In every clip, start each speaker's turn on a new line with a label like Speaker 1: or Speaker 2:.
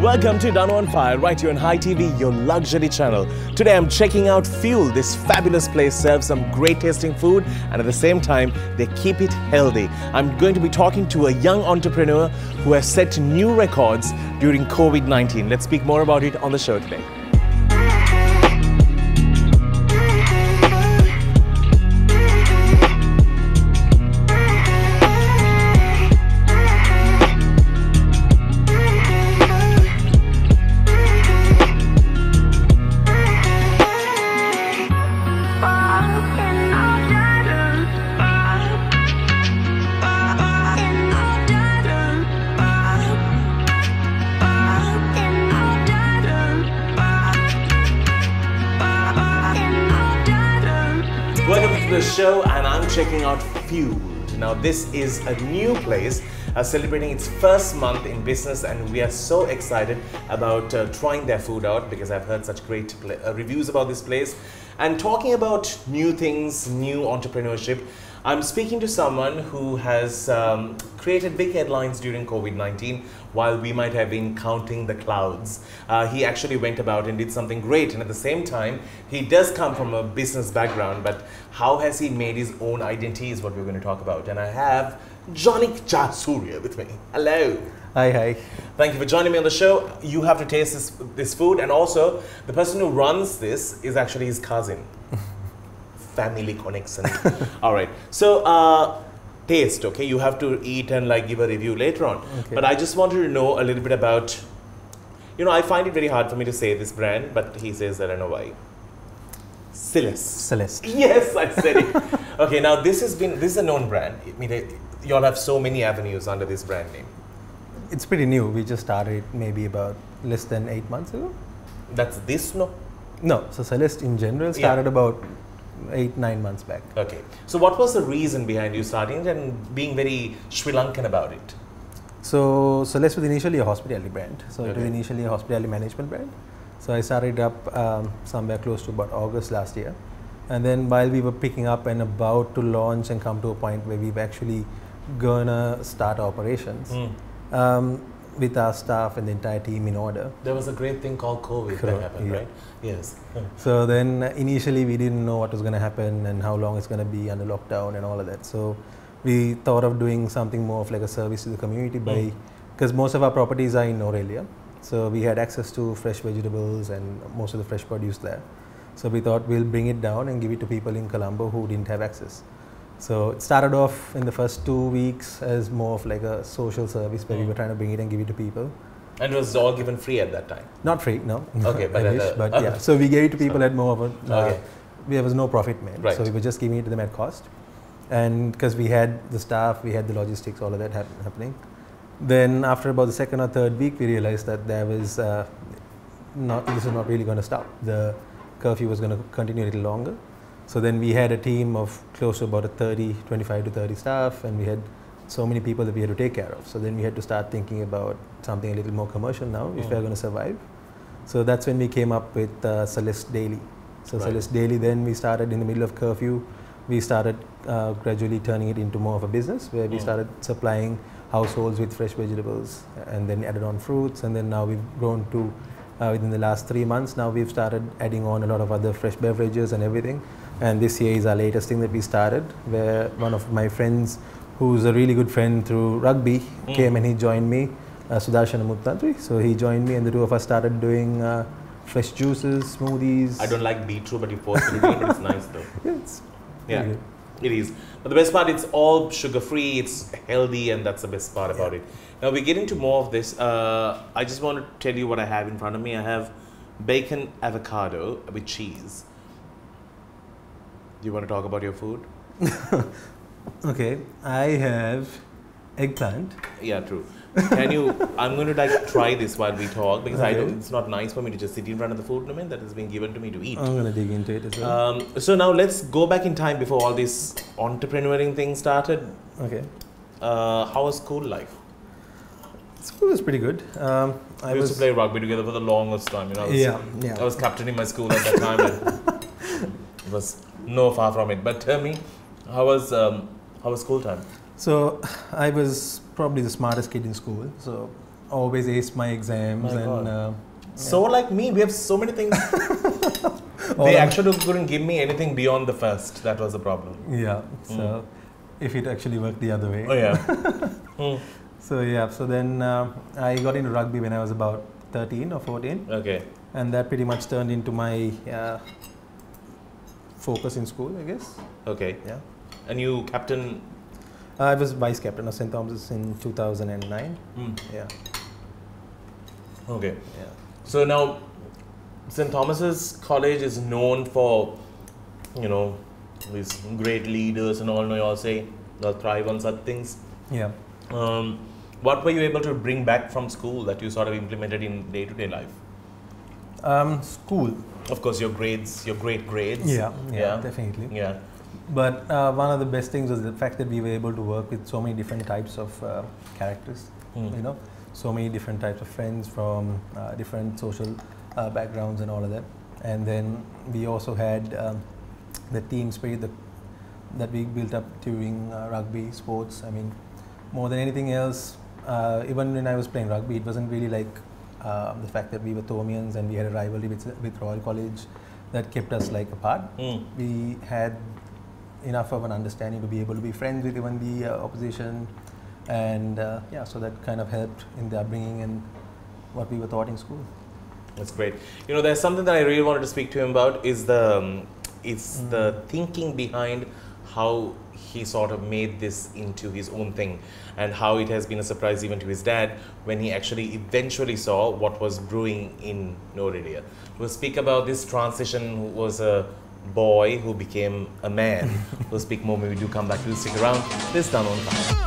Speaker 1: Welcome to Danu on Fire, right here on Hi TV, your luxury channel. Today I'm checking out Fuel. This fabulous place serves some great tasting food and at the same time, they keep it healthy. I'm going to be talking to a young entrepreneur who has set new records during COVID-19. Let's speak more about it on the show today. Welcome to the show, and I'm checking out Fuel. Now this is a new place celebrating its first month in business, and we are so excited about trying their food out because I've heard such great reviews about this place. And talking about new things, new entrepreneurship, I'm speaking to someone who has created big headlines during COVID-19 while we might have been counting the clouds. He actually went about and did something great, and at the same time, he does come from a business background, but how has he made his own identity is what we're going to talk about. And I have Janik Jayasuriya with me. Hello.
Speaker 2: Hi, hi.
Speaker 1: Thank you for joining me on the show. You have to taste this food, and also the person who runs this is actually his cousin. Family connection. All right. So, taste, okay? You have to eat and like give a review later on.
Speaker 2: Okay.
Speaker 1: But I just wanted to know a little bit about, you know, I find it very hard for me to say this brand, but he says that I know why.
Speaker 2: Celeste.
Speaker 1: Yes, I said it. Okay, now this is a known brand. I mean, you all have so many avenues under this brand name.
Speaker 2: It's pretty new. We just started maybe about less than 8 months ago.
Speaker 1: That's this, no?
Speaker 2: No, so Celeste in general started about 8-9 months back.
Speaker 1: Okay. So what was the reason behind you starting it and being very Sri Lankan about it?
Speaker 2: So Celeste was initially a hospitality brand. So it was initially a hospitality management brand. So I started up somewhere close to about August last year. And then while we were picking up and about to launch and come to a point where we've actually gonna start operations with our staff and the entire team in order.
Speaker 1: There was a great thing called COVID that happened, right? Yes.
Speaker 2: So then initially we didn't know what was going to happen and how long it's going to be under lockdown and all of that. So we thought of doing something more of like a service to the community by, because most of our properties are in Aurelia. So we had access to fresh vegetables and most of the fresh produce there. So we thought we'll bring it down and give it to people in Colombo who didn't have access. So it started off in the first 2 weeks as more of like a social service where we were trying to bring it and give it to people.
Speaker 1: And it was all given free at that time?
Speaker 2: Not free, no.
Speaker 1: Okay, but,
Speaker 2: yeah. So we gave it to people at more of a, there was no profit made.
Speaker 1: Right.
Speaker 2: So we were just giving it to them at cost. And because we had the staff, we had the logistics, all of that happening. Then after about the second or third week, we realized that there was this is not really going to stop. The curfew was going to continue a little longer. So then we had a team of close to about 25 to 30 staff, and we had so many people that we had to take care of. So then we had to start thinking about something a little more commercial now if we are going to survive. So that's when we came up with Celeste Daily. So Celeste Daily, then we started in the middle of curfew. We started gradually turning it into more of a business where we started supplying households with fresh vegetables and then added on fruits. And then now we've grown to, within the last 3 months, now we've started adding on a lot of other fresh beverages and everything. And this year is our latest thing that we started, where one of my friends, who's a really good friend through rugby, came and he joined me, Sudarshan Muttantri. So he joined me and the two of us started doing fresh juices, smoothies.
Speaker 1: I don't like beetroot, but you forced me to do it, but it's nice though.
Speaker 2: Yeah,
Speaker 1: it is. But the best part, it's all sugar-free, it's healthy, and that's the best part about it. Now we get into more of this. I just want to tell you what I have in front of me. I have bacon avocado with cheese. Do you want to talk about your food?
Speaker 2: Okay, I have eggplant.
Speaker 1: Yeah, true. Can you, I'm going to like try this while we talk because it's not nice for me to just sit in front of the food that has been given to me to eat.
Speaker 2: I'm going to dig into it as well.
Speaker 1: So now let's go back in time before all this entrepreneuring thing started.
Speaker 2: Okay.
Speaker 1: How was school life?
Speaker 2: School was pretty good.
Speaker 1: I used to play rugby together for the longest time. You know, I was captaining my school at that time. And it was no far from it. But tell me, how was school time?
Speaker 2: So I was probably the smartest kid in school. So always aced my exams.
Speaker 1: My
Speaker 2: and
Speaker 1: God. So like me, we have so many things. They actually couldn't give me anything beyond the first. That was the problem.
Speaker 2: Yeah. So if it actually worked the other way.
Speaker 1: Oh yeah.
Speaker 2: So yeah. So then I got into rugby when I was about 13 or 14.
Speaker 1: Okay.
Speaker 2: And that pretty much turned into my focus in school, I guess.
Speaker 1: Okay.
Speaker 2: Yeah.
Speaker 1: And you captain?
Speaker 2: I was vice captain of St. Thomas's in 2009. Yeah.
Speaker 1: Okay.
Speaker 2: Yeah.
Speaker 1: So now, St. Thomas's College is known for, you know, these great leaders and all. You all say they'll thrive on such things.
Speaker 2: Yeah.
Speaker 1: What were you able to bring back from school that you sort of implemented in day-to-day life?
Speaker 2: School.
Speaker 1: Of course, your grades, your great grades.
Speaker 2: Yeah, definitely.
Speaker 1: Yeah.
Speaker 2: But one of the best things was the fact that we were able to work with so many different types of characters. You know, so many different types of friends from different social backgrounds and all of that. And then we also had the team spirit that we built up during rugby sports. I mean, more than anything else, even when I was playing rugby, it wasn't really like the fact that we were Thomians and we had a rivalry with Royal College that kept us like apart. We had enough of an understanding to be able to be friends with even the opposition, and yeah, so that kind of helped in the upbringing and what we were taught in school.
Speaker 1: That's great. You know, there's something that I really wanted to speak to him about is the thinking behind how he sort of made this into his own thing, and how it has been a surprise even to his dad when he actually eventually saw what was brewing in Norelia. We'll speak about this transition, who was a boy who became a man. We'll speak more when we do come back. We'll stick around. This Danu on time.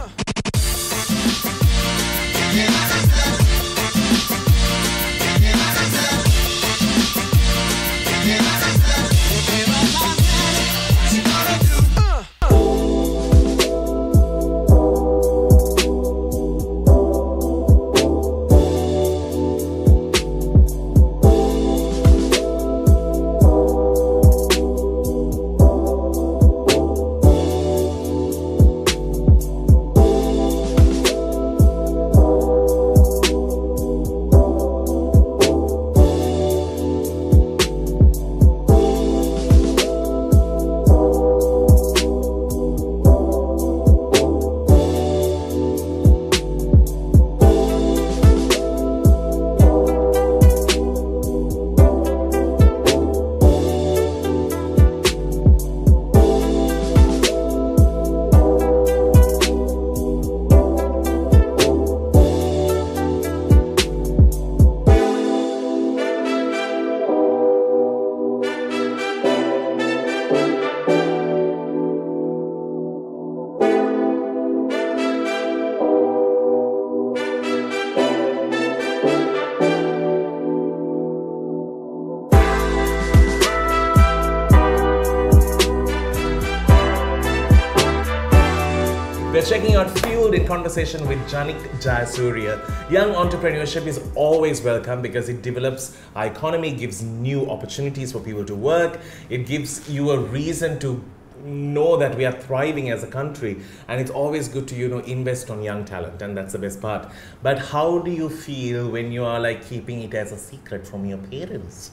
Speaker 1: We're checking out Fueled in conversation with Janik Jayasuriya. Young entrepreneurship is always welcome because it develops our economy, gives new opportunities for people to work. It gives you a reason to know that we are thriving as a country, and it's always good to, you know, invest on young talent, and that's the best part. But how do you feel when you are like keeping it as a secret from your parents?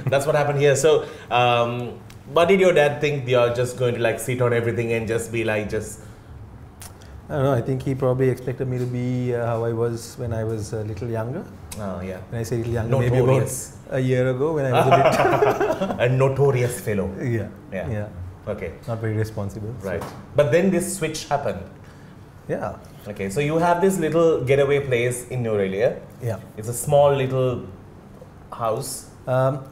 Speaker 1: That's what happened here. So what did your dad think? You're just going to like sit on everything and just be like
Speaker 2: I don't know, I think he probably expected me to be how I was when I was a little younger.
Speaker 1: Oh yeah.
Speaker 2: When I say little younger,
Speaker 1: Notorious.
Speaker 2: maybe about a year ago when I was a bit...
Speaker 1: A notorious fellow.
Speaker 2: Yeah.
Speaker 1: Okay.
Speaker 2: Not very responsible.
Speaker 1: Right. So. But then this switch happened.
Speaker 2: Yeah.
Speaker 1: Okay, so you have this little getaway place in Norelia.
Speaker 2: Yeah.
Speaker 1: It's a small little house.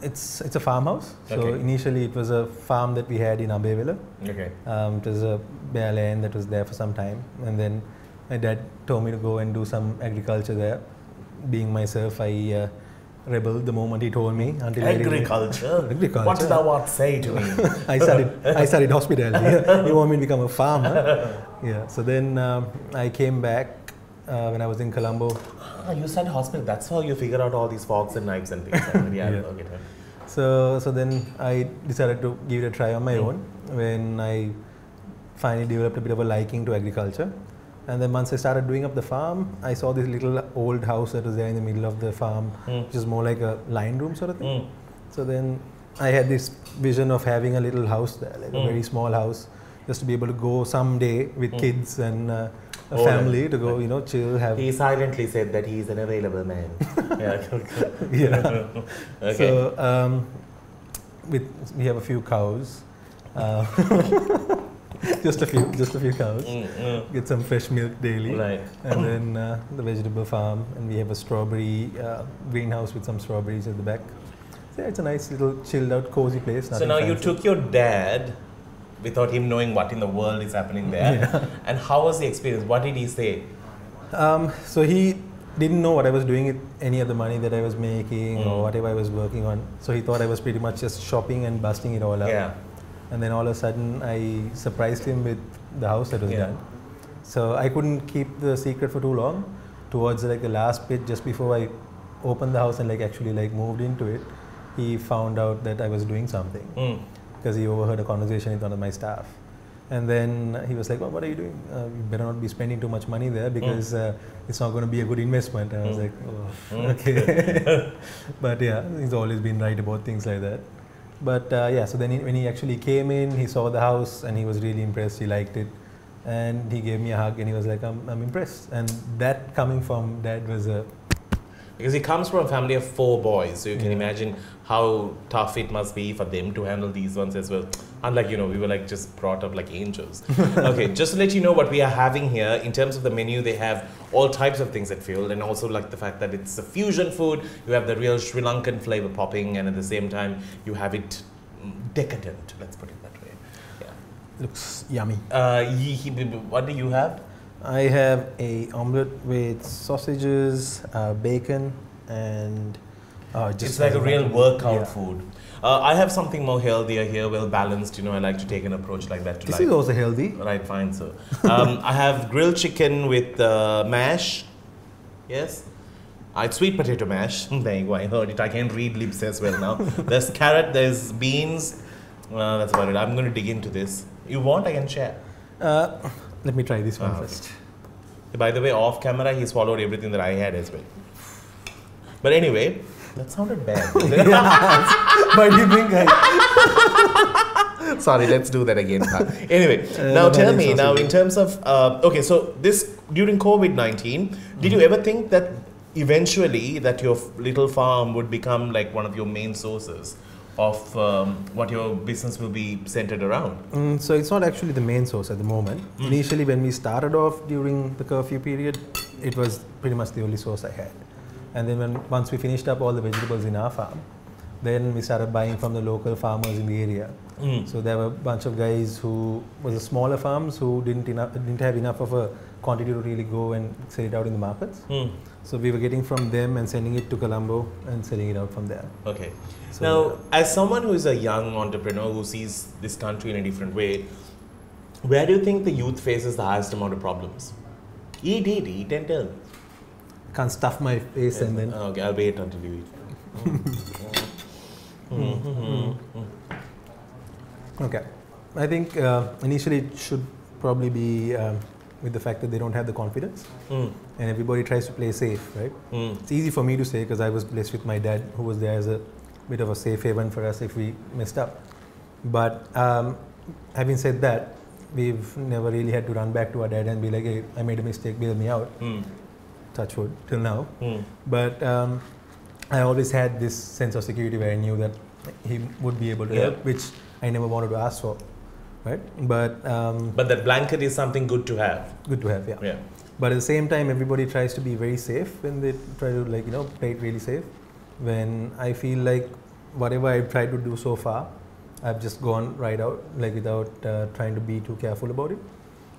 Speaker 2: It's a farmhouse. So
Speaker 1: Okay.
Speaker 2: initially it was a farm that we had in Ambevilla.
Speaker 1: Okay.
Speaker 2: It was a bare land that was there for some time, and then my dad told me to go and do some agriculture there. Being myself, I rebelled the moment he told me. Until
Speaker 1: Agriculture?
Speaker 2: Agriculture.
Speaker 1: What did thou art say to me?
Speaker 2: I studied hospitality. You want me to become a farmer? Yeah. So then I came back when I was in Colombo.
Speaker 1: You said hospital. That's how you figure out all these forks and knives and things. Yeah. Okay.
Speaker 2: So then I decided to give it a try on my own when I finally developed a bit of a liking to agriculture. And then once I started doing up the farm, I saw this little old house that was there in the middle of the farm, which is more like a line room sort of thing. So then I had this vision of having a little house there, like a very small house, just to be able to go someday with kids and a family to go, you know, chill.
Speaker 1: He silently said that he is an available man.
Speaker 2: Yeah.
Speaker 1: Okay.
Speaker 2: So we have a few cows. Just a few cows. Get some fresh milk daily.
Speaker 1: Right.
Speaker 2: And then the vegetable farm, and we have a strawberry greenhouse with some strawberries at the back. So yeah, it's a nice little chilled out, cozy place.
Speaker 1: So now you took your dad without him knowing what in the world is happening there. And how was the experience? What did he say?
Speaker 2: So he didn't know what I was doing with any of the money that I was making or whatever I was working on. So he thought I was pretty much just shopping and busting it all up.
Speaker 1: Yeah.
Speaker 2: And then all of a sudden, I surprised him with the house that was done. So I couldn't keep the secret for too long. Towards like the last bit, just before I opened the house and like actually like moved into it, he found out that I was doing something because he overheard a conversation with one of my staff. And then he was like, well, what are you doing? You better not be spending too much money there because it's not going to be a good investment. And I was like, oh, okay. But yeah, he's always been right about things like that. But yeah, so then when he actually came in, he saw the house and he was really impressed. He liked it. And he gave me a hug and he was like, I'm impressed. And that coming from Dad was a...
Speaker 1: Because he comes from a family of 4 boys, so you can imagine how tough it must be for them to handle these ones as well. Unlike, you know, we were like just brought up like angels. Okay, just to let you know what we are having here, in terms of the menu, they have all types of things at Fuel, and also like the fact that it's a fusion food, you have the real Sri Lankan flavor popping, and at the same time, you have it decadent, let's put it that way. Yeah.
Speaker 2: Looks yummy.
Speaker 1: What do you have?
Speaker 2: I have a omelette with sausages, bacon, and
Speaker 1: it's like a real workout food. I have something more healthier here, well balanced. You know, I like to take an approach like that.
Speaker 2: This is also healthy.
Speaker 1: Right, fine, sir. I have grilled chicken with mash. Yes. It's sweet potato mash. There you go. I heard it. I can read lips as well now. There's carrot. There's beans. That's about it. I'm going to dig into this. You want? I can share.
Speaker 2: Let me try this one first.
Speaker 1: By the way, off camera, he swallowed everything that I had as well. But anyway, that sounded bad.
Speaker 2: Why do you think
Speaker 1: Sorry, let's do that again. Anyway, now tell me, now in terms of, okay, so this, during COVID-19, did you ever think that eventually that your little farm would become like one of your main sources of what your business will be centered around?
Speaker 2: So it's not actually the main source at the moment. Initially, when we started off during the curfew period, it was pretty much the only source I had. And then once we finished up all the vegetables in our farm, then we started buying from the local farmers in the area. So there were a bunch of guys who was smaller farms who didn't have enough of a quantity to really go and sell it out in the markets. So we were getting from them and sending it to Colombo and selling it out from there.
Speaker 1: Okay. So now, as someone who is a young entrepreneur who sees this country in a different way, where do you think the youth faces the highest amount of problems? Eat and tell.
Speaker 2: Can't stuff my face and then...
Speaker 1: Okay, I'll wait until you eat.
Speaker 2: Okay. I think initially it should probably be with the fact that they don't have the confidence and everybody tries to play safe, right? It's easy for me to say because I was blessed with my dad who was there as a bit of a safe haven for us if we messed up. But having said that, we've never really had to run back to our dad and be like, hey, I made a mistake, bail me out. Touch wood, till now. But I always had this sense of security where I knew that he would be able to help, which I never wanted to ask for, right? But
Speaker 1: that blanket is something good to have.
Speaker 2: Good to have, yeah. But at the same time, everybody tries to be very safe when they try to play it really safe. When I feel like whatever I've tried to do so far, I've just gone right out, without trying to be too careful about it.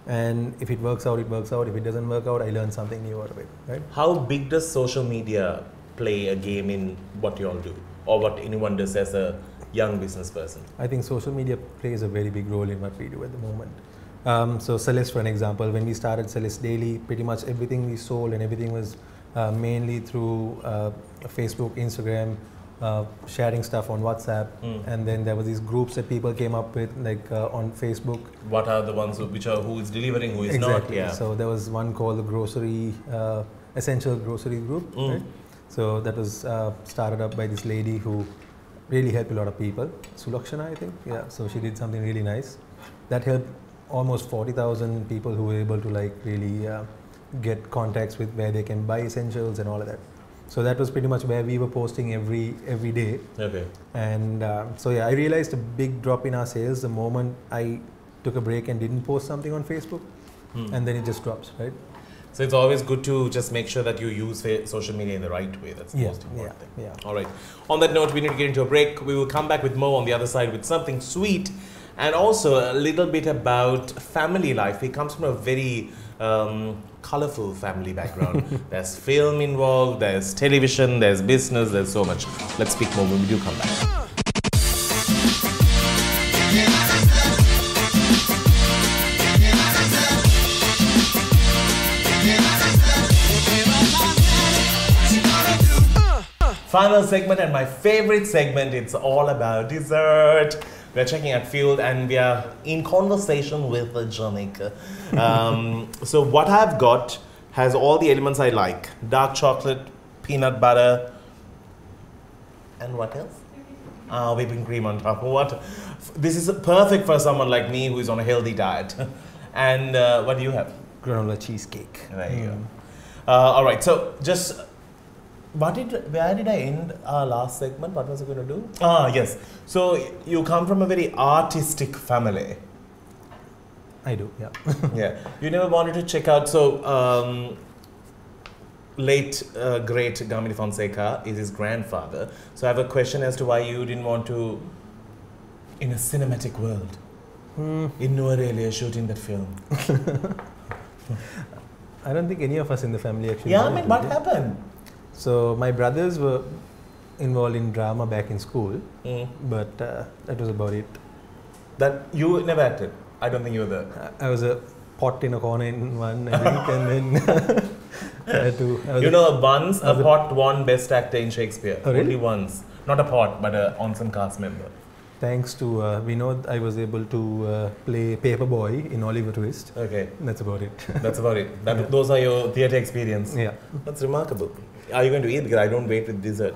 Speaker 2: And if it works out, it works out. If it doesn't work out, I learn something new out of it, right?
Speaker 1: How big does social media play a game in what you all do, or what anyone does as a young business person?
Speaker 2: I think social media plays a very big role in what we do at the moment. So Celeste, for an example, when we started Celeste Daily, pretty much everything we sold and everything was mainly through Facebook, Instagram, sharing stuff on WhatsApp, and then there were these groups that people came up with, like on Facebook.
Speaker 1: What are the ones who is delivering, who is
Speaker 2: exactly.
Speaker 1: not? Yeah.
Speaker 2: So there was one called the grocery, essential grocery group. Right? So that was started up by this lady who really helped a lot of people, Sulakshana, I think. Yeah. So she did something really nice that helped almost 40,000 people who were able to like really get contacts with where they can buy essentials and all of that. So that was pretty much where we were posting every day.
Speaker 1: Okay.
Speaker 2: And so yeah, I realized a big drop in our sales the moment I took a break and didn't post something on Facebook, and then it just drops, right?
Speaker 1: So it's always good to just make sure that you use social media in the right way. That's the most important thing.
Speaker 2: Yeah.
Speaker 1: All right. On that note, we need to get into a break. We will come back with more on the other side with something sweet and also a little bit about family life. He comes from a very colorful family background. There's film involved, there's television, there's business, there's so much. Let's speak more when we do come back. Final segment and my favorite segment, it's all about dessert. We're checking out Fuel and we are in conversation with Janik. So what I've got has all the elements I like. Dark chocolate, peanut butter, and what else? Whipping cream on top. What? This is perfect for someone like me who is on a healthy diet. And what do you have?
Speaker 2: Granola cheesecake.
Speaker 1: There you go. All right, so just... where did I end our last segment? What was I going to do? Yes. So you come from a very artistic family.
Speaker 2: I do, yeah.
Speaker 1: Yeah. You never wanted to check out, so late great Gamini Fonseca is his grandfather. So I have a question as to why you didn't want to, in a cinematic world, in Nuarelia shooting that film.
Speaker 2: I don't think any of us in the family actually.
Speaker 1: Yeah, I mean, what happened?
Speaker 2: So my brothers were involved in drama back in school, but that was about it.
Speaker 1: That you never acted? I don't think you were there.
Speaker 2: I was a pot in a corner in one week, and then I had to.
Speaker 1: You know, once a pot won Best Actor in Shakespeare.
Speaker 2: Oh, really?
Speaker 1: Only once. Not a pot, but an on-some cast member.
Speaker 2: Thanks to Vinod, I was able to play Paperboy in Oliver Twist.
Speaker 1: Okay.
Speaker 2: That's about it.
Speaker 1: That's about it. Those are your theatre experience.
Speaker 2: Yeah.
Speaker 1: That's remarkable. Are you going to eat? Because I don't wait with dessert.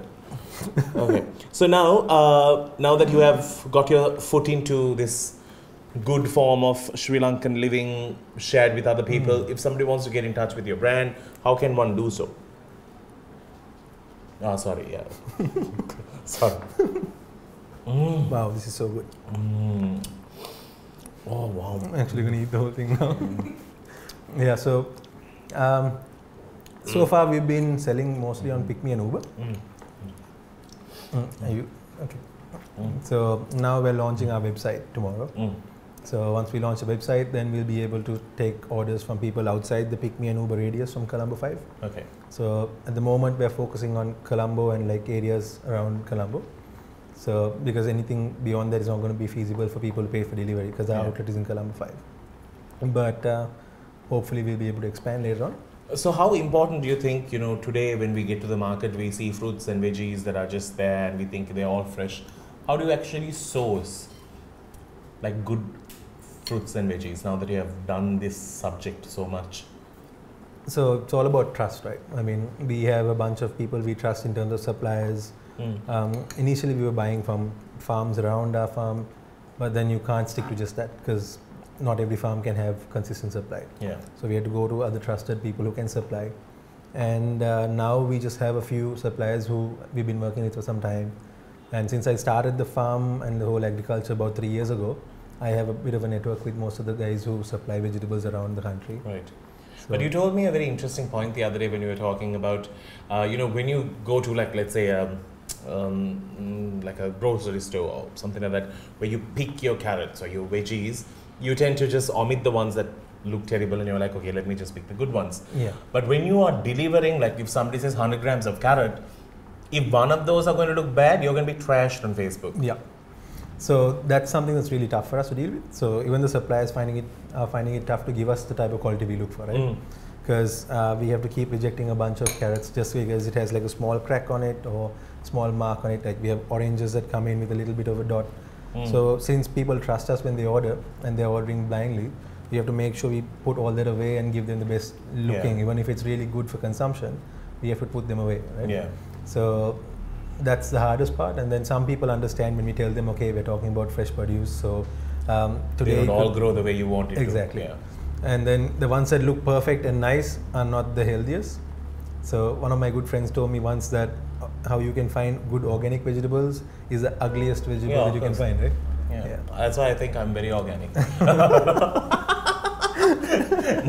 Speaker 1: Okay. So now that you have got your foot into this good form of Sri Lankan living shared with other people, if somebody wants to get in touch with your brand, how can one do so? Sorry. Yeah. Sorry.
Speaker 2: Wow, this is so good.
Speaker 1: Oh, wow.
Speaker 2: I'm actually going to eat the whole thing now. Yeah, so so far we've been selling mostly on Pick Me and Uber. Are you? Okay. So now we're launching our website tomorrow. So once we launch the website, then we'll be able to take orders from people outside the Pick Me and Uber radius from Colombo 5.
Speaker 1: Okay.
Speaker 2: So at the moment we're focusing on Colombo and like areas around Colombo. So because anything beyond that is not going to be feasible for people to pay for delivery because our outlet is in Colombo 5. But hopefully we'll be able to expand later on.
Speaker 1: So how important do you think, today when we get to the market, we see fruits and veggies that are just there and we think they're all fresh. How do you actually source like good fruits and veggies now that you have done this subject so much?
Speaker 2: So it's all about trust, right? I mean, we have a bunch of people we trust in terms of suppliers. Initially we were buying from farms around our farm, but then you can't stick to just that because not every farm can have consistent supply.
Speaker 1: Yeah.
Speaker 2: So we had to go to other trusted people who can supply. And now we just have a few suppliers who we've been working with for some time. And since I started the farm and the whole agriculture about 3 years ago, I have a bit of a network with most of the guys who supply vegetables around the country.
Speaker 1: Right. So but you told me a very interesting point the other day when you were talking about, when you go to like, let's say, like a grocery store or something like that, where you pick your carrots or your veggies, you tend to just omit the ones that look terrible and you're like, okay, let me just pick the good ones.
Speaker 2: Yeah.
Speaker 1: But when you are delivering, like if somebody says 100 grams of carrot, if one of those are going to look bad, you're going to be trashed on Facebook.
Speaker 2: Yeah. So that's something that's really tough for us to deal with. So even the suppliers finding it tough to give us the type of quality we look for, right? Because we have to keep rejecting a bunch of carrots just because it has like a small crack on it or small mark on it. Like we have oranges that come in with a little bit of a dot. So since people trust us when they order and they're ordering blindly, we have to make sure we put all that away and give them the best looking. Even if it's really good for consumption, we have to put them away, right?
Speaker 1: Yeah.
Speaker 2: So that's the hardest part. And then some people understand when we tell them, okay, we're talking about fresh produce. So today
Speaker 1: they don't all grow the way you want it
Speaker 2: exactly.
Speaker 1: to. Yeah.
Speaker 2: And then the ones that look perfect and nice are not the healthiest. So one of my good friends told me once that how you can find good organic vegetables is the ugliest vegetable that you can find, right?
Speaker 1: Yeah. That's why I think I'm very organic.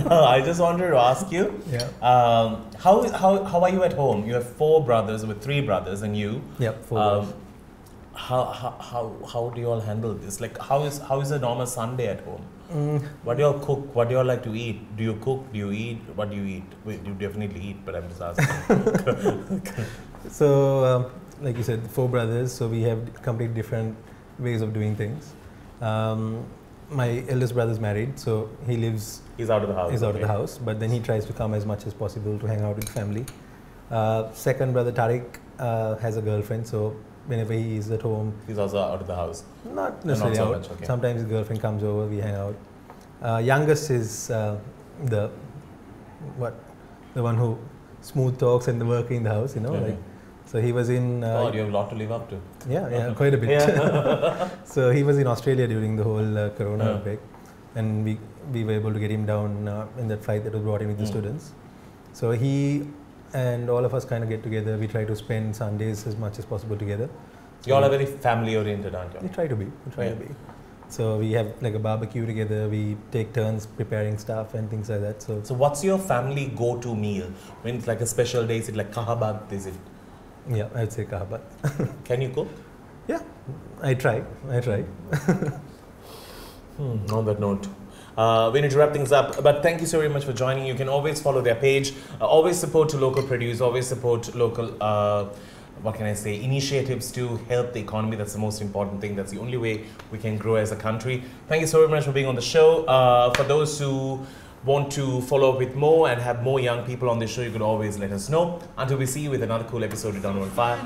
Speaker 1: No, I just wanted to ask you, how are you at home? You have 4 brothers with 3 brothers and you.
Speaker 2: Yeah, 4 brothers.
Speaker 1: How do you all handle this? Like, how is a normal Sunday at home? What do you all cook? What do you all like to eat? Do you cook? Do you eat? What do you eat? Wait, you definitely eat, but I'm just asking.
Speaker 2: So, like you said, 4 brothers, so we have completely different ways of doing things. My eldest brother is married, so he's out of the house. He's out of the house, but then he tries to come as much as possible to hang out with family. Second brother Tariq has a girlfriend, so whenever he is at home,
Speaker 1: he's also out of the house.
Speaker 2: Not necessarily out. Much, okay. Sometimes his girlfriend comes over, we hang out. Youngest is the one who smooth talks and the worker in the house, you know. Like, so he was in.
Speaker 1: God, you have a lot to live up to.
Speaker 2: Yeah, quite a bit. So he was in Australia during the whole Corona outbreak, and we were able to get him down in that flight that was brought in with the students. So he and all of us kind of get together. We try to spend Sundays as much as possible together.
Speaker 1: You all are very family oriented, aren't you?
Speaker 2: We try to be. So we have like a barbecue together. We take turns preparing stuff and things like that. So
Speaker 1: what's your family go-to meal when it's like a special day? Is it like kahabat? Is it?
Speaker 2: Yeah, I'd say kahabat.
Speaker 1: Can you cook?
Speaker 2: Yeah, I try.
Speaker 1: On that note, we need to wrap things up, but thank you so very much for joining. You can always follow their page, always support local produce, always support local, initiatives to help the economy. That's the most important thing. That's the only way we can grow as a country. Thank you so very much for being on the show. For those who want to follow up with more and have more young people on the show, you could always let us know. Until we see you with another cool episode of Danu on Fire.